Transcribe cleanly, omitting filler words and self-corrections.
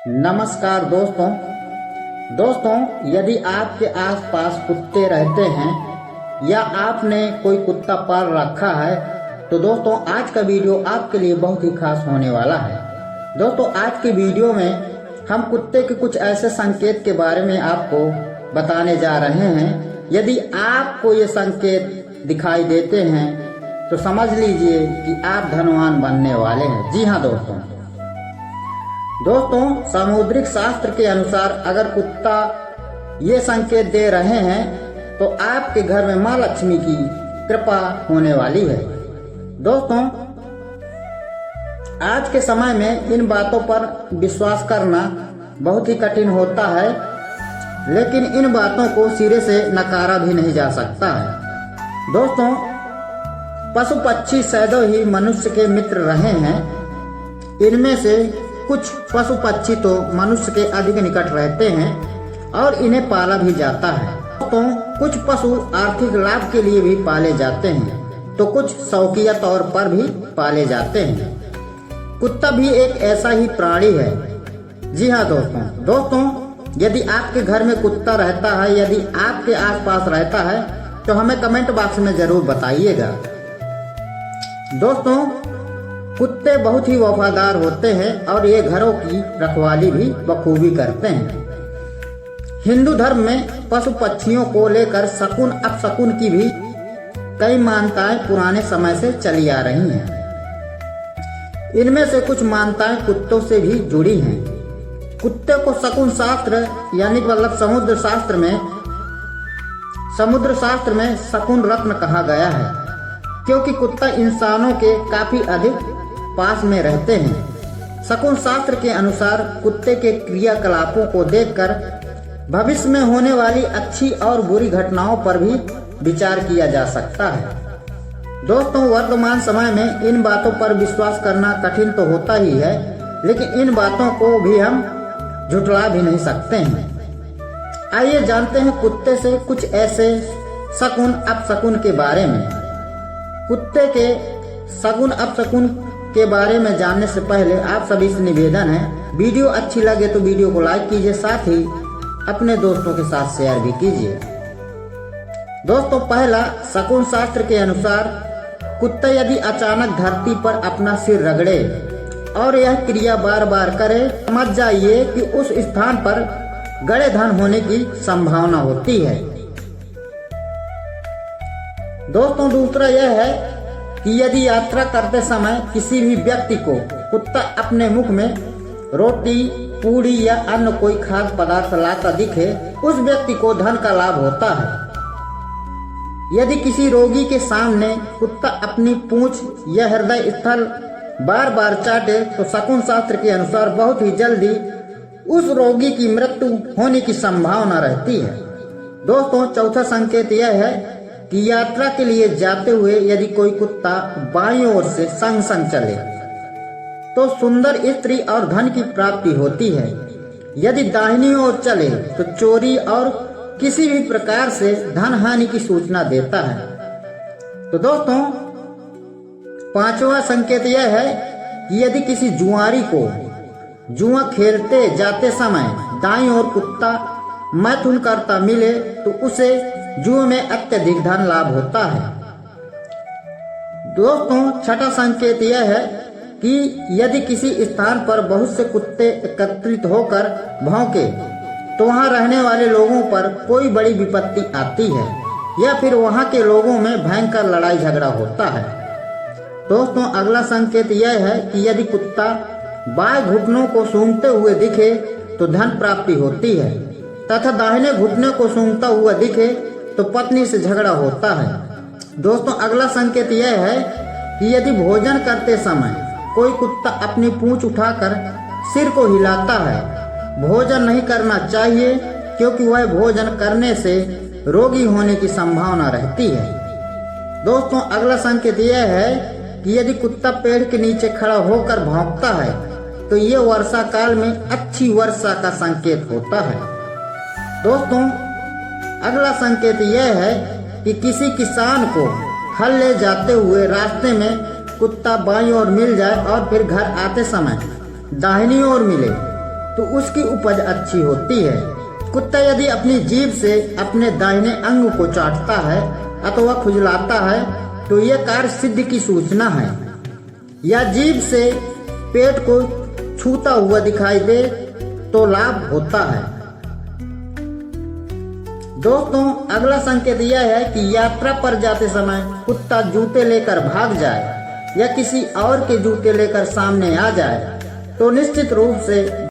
नमस्कार दोस्तों, यदि आपके आसपास कुत्ते रहते हैं या आपने कोई कुत्ता पाल रखा है तो दोस्तों आज का वीडियो आपके लिए बहुत ही खास होने वाला है। दोस्तों आज की वीडियो में हम कुत्ते के कुछ ऐसे संकेत के बारे में आपको बताने जा रहे हैं। यदि आपको ये संकेत दिखाई देते हैं तो समझ लीजिए कि आप धनवान बनने वाले हैं। जी हाँ दोस्तों, सामुद्रिक शास्त्र के अनुसार अगर कुत्ता ये संकेत दे रहे हैं तो आपके घर में माँ लक्ष्मी की कृपा होने वाली है। दोस्तों आज के समय में इन बातों पर विश्वास करना बहुत ही कठिन होता है, लेकिन इन बातों को सिरे से नकारा भी नहीं जा सकता है। दोस्तों पशु पक्षी सदैव ही मनुष्य के मित्र रहे हैं। इनमें से कुछ पशु पक्षी तो मनुष्य के अधिक निकट रहते हैं और इन्हें पाला भी जाता है। तो कुछ पशु आर्थिक लाभ के लिए भी पाले जाते हैं तो कुछ शौकिया तौर पर भी पाले जाते हैं। कुत्ता भी एक ऐसा ही प्राणी है। जी हाँ दोस्तों, यदि आपके घर में कुत्ता रहता है, यदि आपके आसपास रहता है तो हमें कमेंट बॉक्स में जरूर बताइएगा। दोस्तों कुत्ते बहुत ही वफादार होते हैं और ये घरों की रखवाली भी बखूबी करते हैं। हिंदू धर्म में पशु पक्षियों को लेकर शकुन अपशकुन की भी कई मान्यताएं पुराने समय से चली आ रही हैं। इनमें से कुछ मान्यताएं कुत्तों से भी जुड़ी हैं। कुत्ते को शकुन शास्त्र यानी मतलब समुद्र शास्त्र में शकुन रत्न कहा गया है, क्योंकि कुत्ता इंसानों के काफी अधिक पास में रहते हैं। शकुन शास्त्र के अनुसार कुत्ते के क्रियाकलापों को देखकर भविष्य में होने वाली अच्छी और बुरी घटनाओं पर भी विचार किया जा सकता है। दोस्तों वर्तमान समय में इन बातों पर विश्वास करना कठिन तो होता ही है, लेकिन इन बातों को भी हम झुठला भी नहीं सकते हैं। आइए जानते हैं कुत्ते से कुछ ऐसे शकुन अपशकुन के बारे में। कुत्ते के शकुन अपशकुन के बारे में जानने से पहले आप सभी से निवेदन है, वीडियो अच्छी लगे तो वीडियो को लाइक कीजिए, साथ ही अपने दोस्तों के साथ शेयर भी कीजिए। दोस्तों पहला, शकुन शास्त्र के अनुसार कुत्ता यदि अचानक धरती पर अपना सिर रगड़े और यह क्रिया बार बार करे, समझ जाइए कि उस स्थान पर गड़े धन होने की संभावना होती है। दोस्तों दूसरा यह है कि यदि यात्रा करते समय किसी भी व्यक्ति को कुत्ता अपने मुख में रोटी पूड़ी या अन्य कोई खाद्य पदार्थ लाता दिखे, उस व्यक्ति को धन का लाभ होता है। यदि किसी रोगी के सामने कुत्ता अपनी पूंछ या हृदय स्थल बार बार चाटे तो शकुन शास्त्र के अनुसार बहुत ही जल्दी उस रोगी की मृत्यु होने की संभावना रहती है। दोस्तों चौथा संकेत यह है कि यात्रा के लिए जाते हुए यदि कोई कुत्ता बाईं ओर से संग संग चले तो सुंदर स्त्री और धन की प्राप्ति होती है। यदि दाहिनी ओर चले तो चोरी और किसी भी प्रकार से धन हानि की सूचना देता है। तो दोस्तों पांचवा संकेत यह है कि यदि किसी जुआरी को जुआ खेलते जाते समय दाईं ओर कुत्ता मैथुन करता मिले तो उसे जुए में अत्यधिक धन लाभ होता है। दोस्तों छठा संकेत यह है कि यदि किसी स्थान पर बहुत से कुत्ते एकत्रित होकर भौंके तो वहां रहने वाले लोगों पर कोई बड़ी विपत्ति आती है या फिर वहां के लोगों में भयंकर लड़ाई झगड़ा होता है। दोस्तों अगला संकेत यह है कि यदि कुत्ता बाएं घुटनों को सूंघते हुए दिखे तो धन प्राप्ति होती है, तथा दाहिने घुटने को सूंघता हुआ दिखे तो पत्नी से झगड़ा होता है। दोस्तों अगला संकेत यह है कि यदि भोजन करते समय कोई कुत्ता अपनी पूंछ उठाकर सिर को हिलाता है, भोजन नहीं करना चाहिए, क्योंकि वह भोजन करने से रोगी होने की संभावना रहती है। दोस्तों अगला संकेत यह है कि यदि कुत्ता पेड़ के नीचे खड़ा होकर भौंकता है तो ये वर्षा काल में अच्छी वर्षा का संकेत होता है। दोस्तों अगला संकेत यह है कि किसी किसान को हल ले जाते हुए रास्ते में कुत्ता बाईं ओर मिल जाए और फिर घर आते समय दाहिनी ओर मिले तो उसकी उपज अच्छी होती है। कुत्ता यदि अपनी जीभ से अपने दाहिने अंग को चाटता है अथवा खुजलाता है तो यह कार्य सिद्धि की सूचना है। या जीभ से पेट को छूता हुआ दिखाई दे तो लाभ होता है। दोस्तों, अगला संकेत यह है कि यात्रा पर जाते समय कुत्ता जूते लेकर भाग जाए या किसी और के जूते लेकर सामने आ जाए तो निश्चित रूप से